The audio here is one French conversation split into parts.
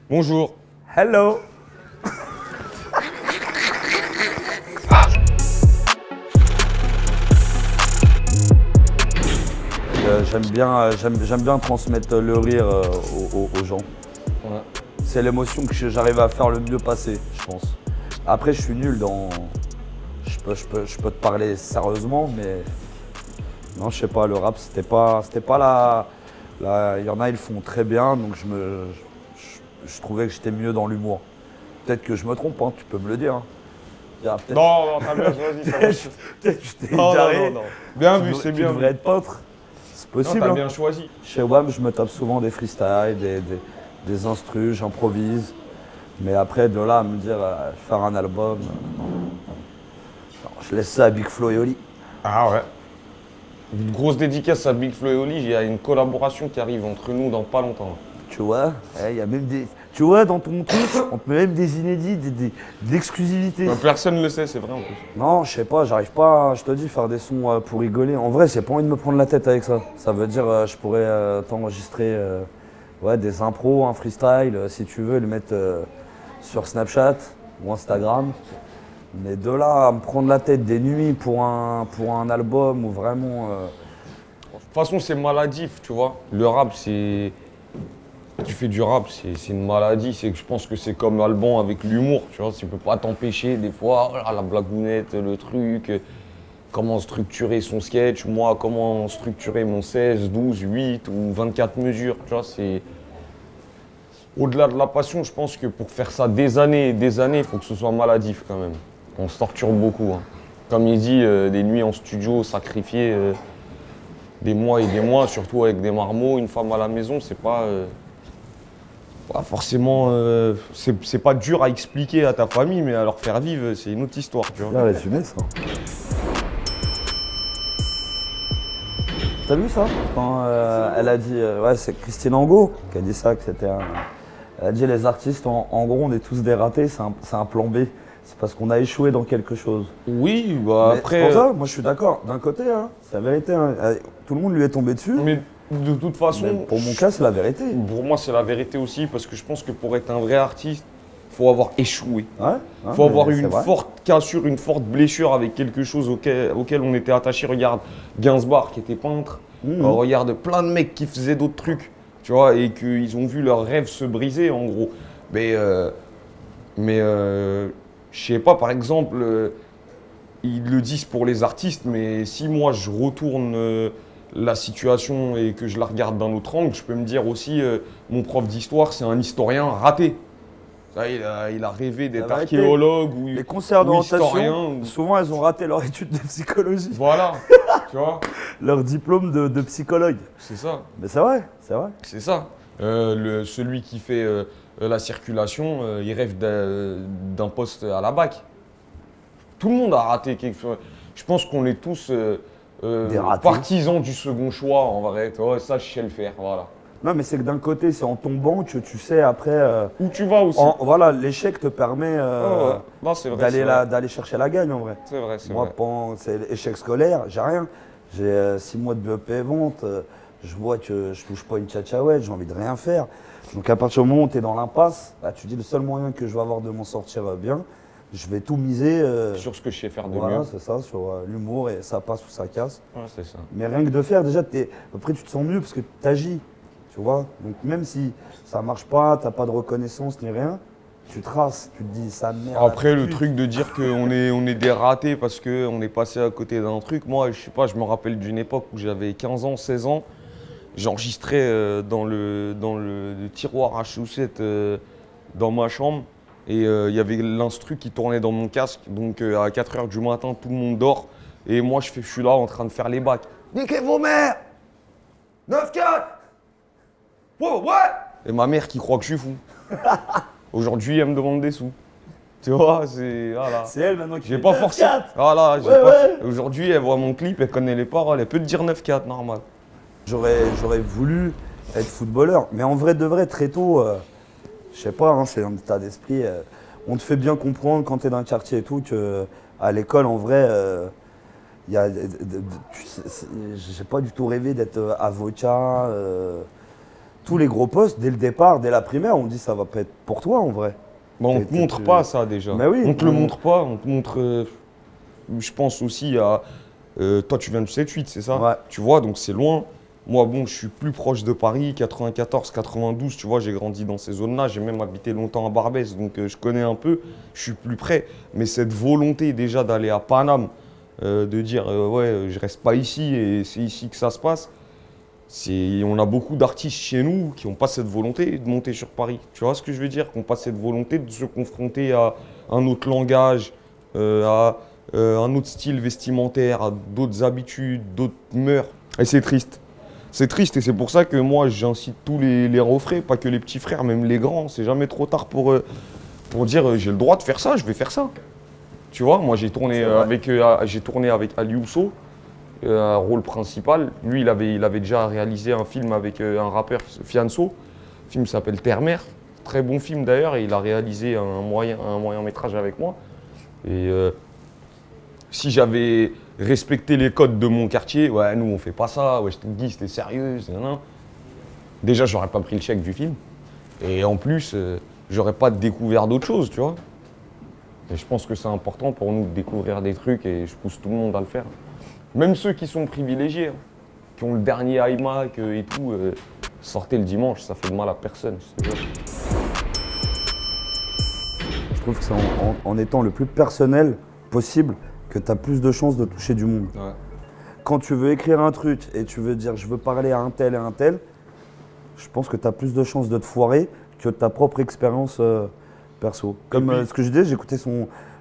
Bonjour. Hello. J'aime bien transmettre le rire aux gens. Ouais. C'est l'émotion que j'arrive à faire le mieux passer, je pense. Après, je suis nul dans... Je peux te parler sérieusement, mais... Non, je sais pas, le rap, c'était pas il y en a, ils le font très bien, donc je trouvais que j'étais mieux dans l'humour. Peut-être que je me trompe, hein, tu peux me le dire. Hein. Non, t'as bien choisi, ça marche. Peut-être que je t'ai Non, égaré. non. Bien vu, c'est Tu bien devrais vu. être peintre. C'est Non, possible. t'as Hein. bien choisi. Chez WAM, je me tape souvent des freestyles, des instrus, j'improvise. Mais après, de là à me dire faire un album, non, je laisse ça à Big Flo et Oli. Ah ouais. Une grosse dédicace à Big Flo et Oli, il y a une collaboration qui arrive entre nous dans pas longtemps. Tu vois, il y a même des. Tu vois, dans ton truc, on te met même des inédits, de l'exclusivité. Personne ne le sait, c'est vrai en plus. Non, je sais pas, j'arrive pas, je te dis, faire des sons pour rigoler. En vrai, j'ai pas envie de me prendre la tête avec ça. Ça veut dire, je pourrais t'enregistrer des impros, un freestyle, si tu veux, le mettre sur Snapchat ou Instagram. Mais de là à me prendre la tête des nuits pour un album ou vraiment. De toute façon, c'est maladif, tu vois. Le rap, c'est. Tu fais du rap, c'est une maladie. Je pense que c'est comme Alban avec l'humour, tu vois. Tu peux pas t'empêcher, des fois, la blagounette, le truc, comment structurer son sketch, moi, comment structurer mon 16, 12, 8 ou 24 mesures, tu vois. C'est. Au-delà de la passion, je pense que pour faire ça des années et des années, il faut que ce soit maladif quand même. On se torture beaucoup. Hein. Comme il dit, des nuits en studio, sacrifier des mois et des mois, surtout avec des marmots, une femme à la maison, c'est pas forcément. C'est pas dur à expliquer à ta famille, mais à leur faire vivre, c'est une autre histoire. Tu vois. Bien résumé ça. T'as vu ça? Quand elle a dit, c'est Christine Angot qui a dit ça, que c'était un. Elle a dit les artistes, en gros, on est tous des ratés, c'est un plan B. C'est parce qu'on a échoué dans quelque chose. Oui, bah Mais après. c'est pour ça, moi je suis d'accord. D'un côté, hein, c'est la vérité. Hein. Tout le monde lui est tombé dessus. Mais de toute façon. Mais pour mon cas, c'est la vérité. Pour moi, c'est la vérité aussi, parce que je pense que pour être un vrai artiste, il faut avoir échoué. Ouais, Il faut avoir eu une forte cassure, une forte blessure avec quelque chose auquel on était attaché. Regarde Gainsbourg qui était peintre. Regarde plein de mecs qui faisaient d'autres trucs, tu vois, et qu'ils ont vu leurs rêves se briser en gros. Mais je sais pas, par exemple, ils le disent pour les artistes, mais si moi je retourne la situation et que je la regarde d'un autre angle, je peux me dire aussi, mon prof d'histoire, c'est un historien raté. Ça, il a rêvé d'être archéologue ou les concerts d'orientation. souvent elles ont raté leur étude de psychologie. Voilà, tu vois. Leur diplôme de psychologue. C'est ça. Mais c'est vrai, c'est vrai. C'est ça. Celui qui fait la circulation, il rêve d'un poste à la BAC. Tout le monde a raté quelque chose. Je pense qu'on est tous partisans du second choix en vrai. Ouais, ça, je sais le faire, voilà. Non, mais c'est que d'un côté, c'est en tombant que tu sais après. Où tu vas aussi. Voilà, l'échec te permet d'aller chercher la gagne en vrai. C'est vrai, c'est Moi, vrai. c'est l'échec scolaire, j'ai rien. J'ai 6 mois de BEP vente, je vois que je touche pas une tchatchaouette, j'ai envie de rien faire. Donc à partir du moment où tu es dans l'impasse, bah, tu dis le seul moyen que je vais avoir de m'en sortir bien, je vais tout miser. Sur ce que je sais faire de voilà, mieux. c'est ça, sur l'humour et ça passe ou ça casse. Ouais, c'est ça. Mais rien que de faire, déjà, après tu te sens mieux parce que tu agis. Tu vois, donc même si ça marche pas, t'as pas de reconnaissance ni rien, tu traces, tu te dis ça merde. Après, le truc de dire qu'on est des ratés parce qu'on est passé à côté d'un truc, moi, je sais pas, je me rappelle d'une époque où j'avais 15 ans, 16 ans, j'enregistrais dans le tiroir à chaussettes dans ma chambre et il y avait l'instru qui tournait dans mon casque, donc à 4 h du matin, tout le monde dort et moi, je suis là en train de faire les bacs. Niquez vos mères 9-4 ouais. Et ma mère qui croit que je suis fou. Aujourd'hui, elle me demande des sous. Tu vois, c'est. Voilà. C'est elle maintenant qui J'ai fait pas forcément. 9-4. Voilà, Ouais. Aujourd'hui, elle voit mon clip, elle connaît les paroles, elle peut te dire 9-4, normal. J'aurais voulu être footballeur, mais en vrai de vrai, très tôt, je sais pas, hein, c'est un état d'esprit. On te fait bien comprendre quand tu es dans le quartier et tout qu'à l'école, en vrai, j'ai pas du tout rêvé d'être avocat. tous les gros postes, dès le départ, dès la primaire, on dit ça va pas être pour toi en vrai. Bah, on te montre pas ça déjà. Mais oui, on te le montre pas, on te montre. Je pense aussi à. Toi, tu viens du 7-8, c'est ça? Ouais. Tu vois, donc c'est loin. Moi, bon, je suis plus proche de Paris, 94, 92, tu vois, j'ai grandi dans ces zones-là. J'ai même habité longtemps à Barbès, donc je connais un peu. Je suis plus près. Mais cette volonté déjà d'aller à Paname, de dire ouais, je reste pas ici et c'est ici que ça se passe. On a beaucoup d'artistes chez nous qui n'ont pas cette volonté de monter sur Paris. Tu vois ce que je veux dire? Qui n'ont pas cette volonté de se confronter à un autre langage, à un autre style vestimentaire, à d'autres habitudes, d'autres mœurs. Et c'est triste. C'est triste et c'est pour ça que moi j'incite tous les refraits, pas que les petits frères, même les grands. C'est jamais trop tard pour dire j'ai le droit de faire ça, je vais faire ça. Tu vois, moi j'ai tourné avec Ali Ousso. Un rôle principal. Lui, il avait déjà réalisé un film avec un rappeur, Fianso. Le film s'appelle Terre-Mer. Très bon film d'ailleurs, et il a réalisé un moyen métrage avec moi. Et si j'avais respecté les codes de mon quartier, ouais, nous on fait pas ça, ouais, je te dis, c'était sérieux, déjà, j'aurais pas pris le chèque du film. Et en plus, j'aurais pas découvert d'autres choses, tu vois. Et je pense que c'est important pour nous de découvrir des trucs et je pousse tout le monde à le faire. Même ceux qui sont privilégiés, hein, qui ont le dernier iMac et tout, sortez le dimanche, ça fait de mal à personne. Je trouve que c'est en étant le plus personnel possible que tu as plus de chances de toucher du monde. Ouais. Quand tu veux écrire un truc et tu veux dire je veux parler à un tel et un tel, je pense que tu as plus de chances de te foirer que ta propre expérience perso. Comme puis, ce que je disais, j'ai écouté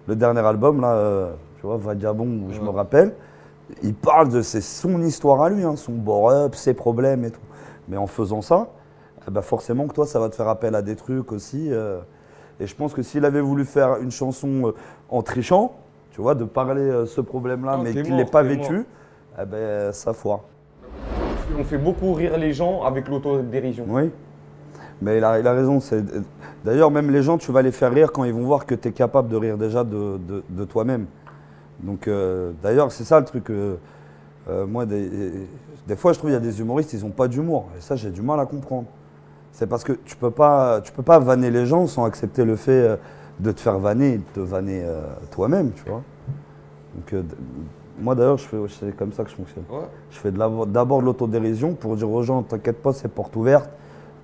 le dernier album, là, tu vois, Vagabond, où je me rappelle. Il parle de son histoire à lui, hein, son bore-up, ses problèmes et tout. Mais en faisant ça, bah forcément que toi, ça va te faire appel à des trucs aussi. Et je pense que s'il avait voulu faire une chanson en trichant, tu vois, de parler ce problème-là, mais qu'il ne l'ait pas vécu, eh ben, ça foire. On fait beaucoup rire les gens avec l'autodérision. Oui, mais il a raison. D'ailleurs, même les gens, tu vas les faire rire quand ils vont voir que tu es capable de rire déjà de toi-même. Donc, d'ailleurs, c'est ça le truc. Moi, des fois, je trouve qu'il y a des humoristes, ils n'ont pas d'humour. Et ça, j'ai du mal à comprendre. C'est parce que tu peux pas vanner les gens sans accepter le fait de te faire vanner et de te vanner toi-même, tu vois. Donc, moi, d'ailleurs, c'est comme ça que je fonctionne. Ouais. Je fais d'abord de l'autodérision pour dire aux gens, t'inquiète pas, c'est porte ouverte.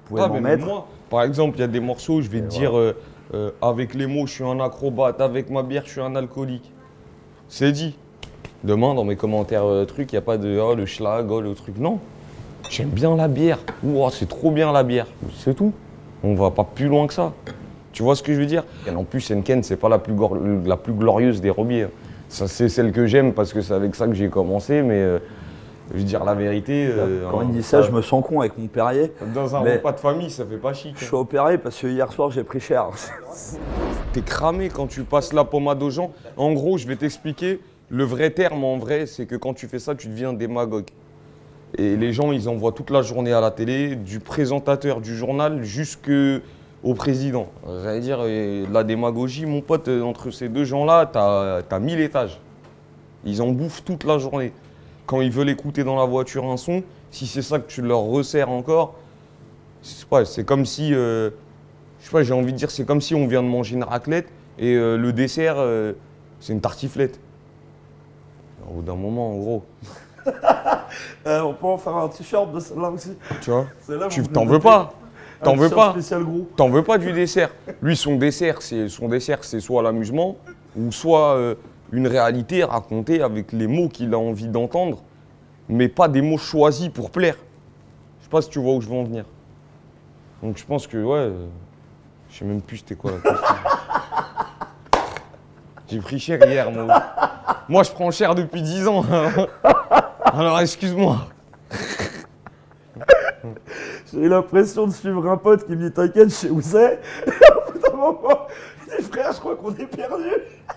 Vous pouvez m'en mettre. Moi, par exemple, il y a des morceaux, je vais te dire, avec les mots, je suis un acrobate, avec ma bière, je suis un alcoolique. C'est dit. Demain, dans mes commentaires trucs, il n'y a pas de le schlag, le truc. Non. J'aime bien la bière. Ouah, c'est trop bien la bière. C'est tout. On va pas plus loin que ça. Tu vois ce que je veux dire? Et en plus, Henken, c'est pas la plus glorieuse des robiers. Ça, c'est celle que j'aime parce que c'est avec ça que j'ai commencé, mais je veux dire la vérité. Quand il dit ça, je me sens con avec mon Perrier. Dans un repas de famille, ça fait pas chic. Je suis au Perrier parce que hier soir, j'ai pris cher. T'es cramé quand tu passes la pommade aux gens. En gros, je vais t'expliquer. Le vrai terme, en vrai, c'est que quand tu fais ça, tu deviens démagogue. Et les gens, ils en voient toute la journée à la télé, du présentateur du journal jusqu'au président. J'allais dire, la démagogie, mon pote, entre ces deux gens-là, t'as 1000 étages. Ils en bouffent toute la journée. Quand ils veulent écouter dans la voiture un son, si c'est ça que tu leur resserres encore, c'est comme si, je sais pas, j'ai envie de dire, c'est comme si on vient de manger une raclette et le dessert, c'est une tartiflette. Au bout d'un moment, en gros. On peut en faire un t-shirt de celle-là aussi. Tu vois, tu t'en veux pas. T'en veux pas. T'en veux pas du dessert. Lui, son dessert, c'est soit l'amusement ou soit une réalité racontée avec les mots qu'il a envie d'entendre, mais pas des mots choisis pour plaire. Je sais pas si tu vois où je veux en venir. Donc je pense que ouais, je sais même plus c'était quoi la question. J'ai pris cher hier, moi. Moi, je prends cher depuis 10 ans. Alors, excuse-moi. J'ai eu l'impression de suivre un pote qui me dit t'inquiète, je sais où c'est. Et au bout d'un moment, il dit frère, je crois qu'on est perdu.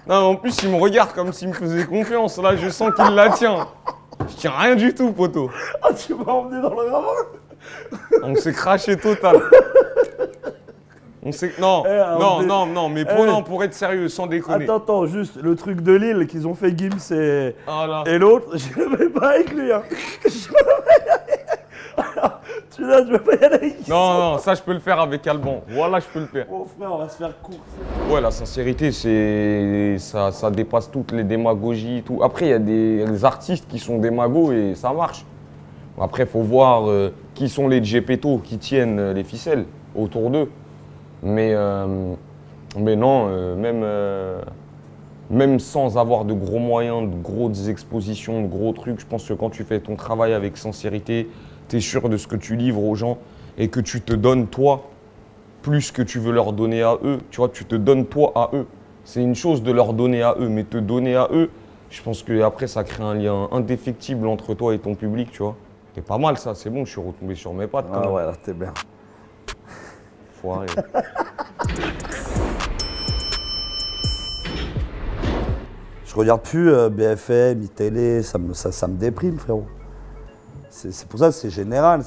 Non, en plus, il me regarde comme s'il me faisait confiance. Là, je sens qu'il la tient. Je tiens rien du tout, poteau. Ah, tu m'as emmené dans le ravin. On s'est craché total. On sait que non, non, mais pour être sérieux, sans déconner. Attends, juste le truc de Lille qu'ils ont fait Gims et l'autre, je ne vais pas avec lui. Hein. Alors, suis là, je veux pas y aller avec Issa. Non, ça je peux le faire avec Alban. Voilà, je peux le faire. Oh frère, on va se faire courser. Ouais, la sincérité, ça dépasse toutes les démagogies et tout. Après, il y a des artistes qui sont démagos et ça marche. Après, il faut voir qui sont les Gepetto qui tiennent les ficelles autour d'eux. Mais non, même sans avoir de gros moyens, de grosses expositions, de gros trucs, je pense que quand tu fais ton travail avec sincérité, tu es sûr de ce que tu livres aux gens et que tu te donnes toi plus que tu veux leur donner à eux. Tu vois, tu te donnes toi à eux. C'est une chose de leur donner à eux, mais te donner à eux, je pense qu'après, ça crée un lien indéfectible entre toi et ton public, tu vois. C'est pas mal ça, c'est bon, je suis retombé sur mes pattes. Ah ouais, là, t'es bien. Foiré. Je regarde plus BFM, iTélé, ça me déprime, frérot. C'est pour ça que c'est général.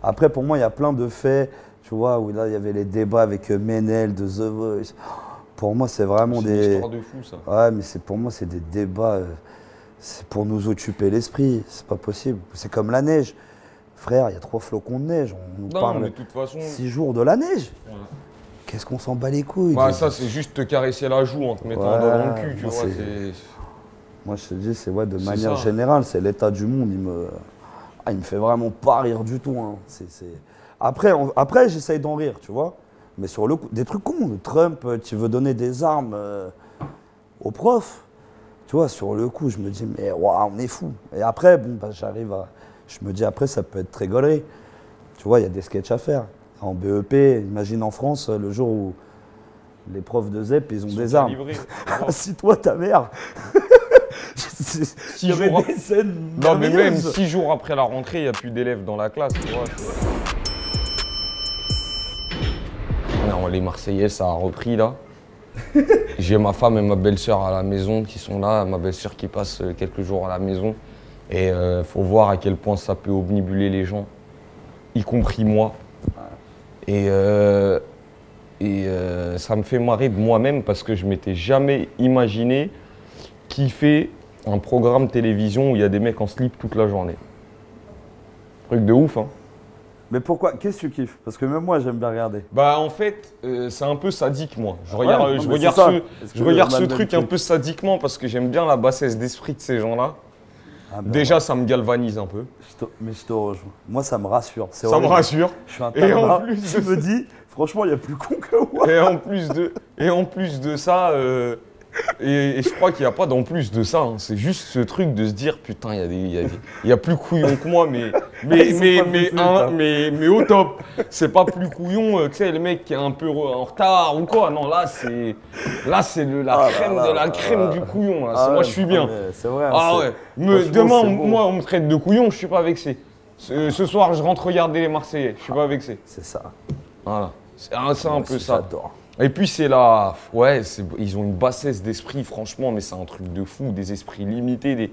Après, pour moi, il y a plein de faits, tu vois, où là, il y avait les débats avec Menel de The Voice. Pour moi, c'est vraiment C'est une histoire de fou, ça. Ouais, mais pour moi, c'est des débats. C'est pour nous occuper l'esprit. C'est pas possible. C'est comme la neige. Frère, il y a 3 flocons de neige. On nous parle mais de toute façon... 6 jours de la neige. Ouais. Qu'est-ce qu'on s'en bat les couilles? Bah, ça, c'est juste te caresser la joue en te mettant un doigt dans le cul, tu vois. Moi, je te dis, c'est de C'est manière ça. générale, c'est l'état du monde. Il me fait vraiment pas rire du tout. Hein. Après j'essaye d'en rire, tu vois. Mais sur le coup, des trucs cons. Trump, tu veux donner des armes aux profs. Tu vois, sur le coup, je me dis, mais waouh, on est fou. Et après, bon, bah, je me dis, après, ça peut être très gaulerie. Tu vois, il y a des sketchs à faire. En BEP, imagine en France, le jour où les profs de ZEP, ils ont des armes. Assis-toi, ta mère. Il y avait des scènes Non, mais même merveilleuses. 6 jours après la rentrée, il n'y a plus d'élèves dans la classe, tu vois. Non, les Marseillais, ça a repris là. J'ai ma femme et ma belle-sœur à la maison qui sont là, ma belle-sœur qui passe quelques jours à la maison. Et faut voir à quel point ça peut omnibuler les gens, y compris moi. Et ça me fait marrer de moi-même parce que je m'étais jamais imaginé kiffer un programme télévision où il y a des mecs en slip toute la journée. Truc de ouf, hein. Mais pourquoi? Qu'est-ce que tu kiffes? Parce que même moi, j'aime bien regarder. Bah en fait, c'est un peu sadique moi. Je Ouais, regarde, non, je mais regarde c'est ça. ce, Est-ce je que regarde on a ce le même truc un truc? peu sadiquement parce que j'aime bien la bassesse d'esprit de ces gens-là. Ah, ben Déjà, ça me galvanise un peu. mais je te rejoins. Moi, ça me rassure. Ça me rassure. Je suis un Et en tarbat. plus Je me dis, franchement, il y a plus con que moi. Et en plus de ça, et je crois qu'il n'y a pas d'en plus de ça. Hein. C'est juste ce truc de se dire, putain, il y a plus couillon que moi, mais au top. C'est pas plus couillon, tu sais, le mec qui est un peu en retard ou quoi. Non, là, c'est la crème de la crème du couillon. Là. Moi, je suis bien. C'est vrai. Ah ouais. Demain, moi, on me traite de couillon, je suis pas vexé. Ce soir, je rentre regarder les Marseillais, je suis pas vexé. C'est ça. Voilà. C'est un peu ça. J'adore. Et puis c'est là, ouais, ils ont une bassesse d'esprit, franchement, mais c'est un truc de fou, des esprits limités.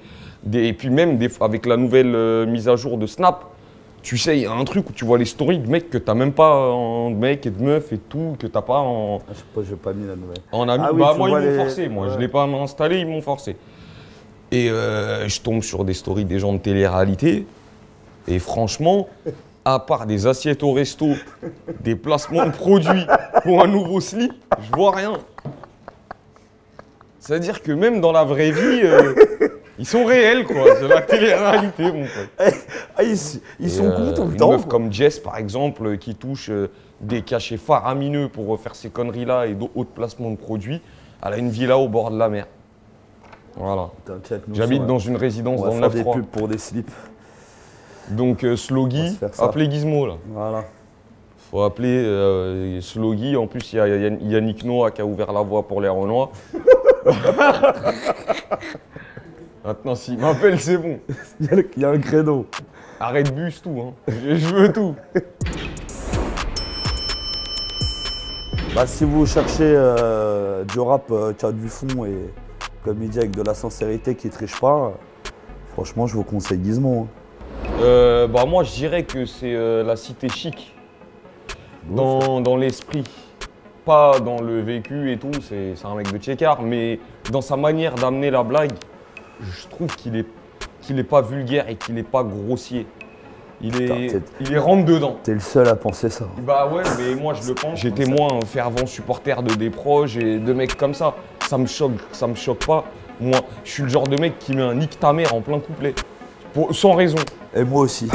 Et puis même avec la nouvelle mise à jour de Snap, tu sais, il y a un truc où tu vois les stories de mecs que t'as même pas en mecs et de meufs et tout, que t'as pas en. Je sais pas, j'ai pas mis la nouvelle. En ami. Ah oui, Bah tu moi vois ils m'ont les- forcé, moi ouais. je l'ai pas installé, ils m'ont forcé. Et je tombe sur des stories des gens de télé-réalité. Et franchement, à part des assiettes au resto, des placements de produits pour un nouveau slip, je vois rien. C'est-à-dire que même dans la vraie vie, ils sont réels, quoi. C'est la télé-réalité, mon pote. Ah, ils sont Et, cons tout le une temps. meuf comme Jess, par exemple, qui touche des cachets faramineux pour faire ces conneries-là et d'autres placements de produits, elle a une villa au bord de la mer. Voilà. T'inquiète, nous, J'habite ça, dans une résidence on dans va le faire des 9-3. pubs pour des slips. Donc On va Slogy, se faire ça. appelez Gizmo là. Voilà. Faut appeler Slogy. En plus, il y a Yannick Noah qui a ouvert la voie pour les Renois. Maintenant, s'il m'appelle, c'est bon. Il y a un créneau. Arrête bus, tout. Hein. Je veux tout. Bah, si vous cherchez du rap qui a du fond et comme il dit avec de la sincérité qui triche pas, franchement je vous conseille Gizmo. Hein. Bah moi, je dirais que c'est la cité chic dans l'esprit. Pas dans le vécu et tout, c'est un mec de Tchékar, mais dans sa manière d'amener la blague, je trouve qu'il est pas vulgaire et qu'il est pas grossier. il est rentre dedans. T'es le seul à penser ça. Bah ouais, mais moi je le pense. J'étais moins un fervent supporter de Desproges et de mecs comme ça. Ça me choque pas. Moi, je suis le genre de mec qui met un nique ta mère en plein couplet. Sans raison. Et moi aussi.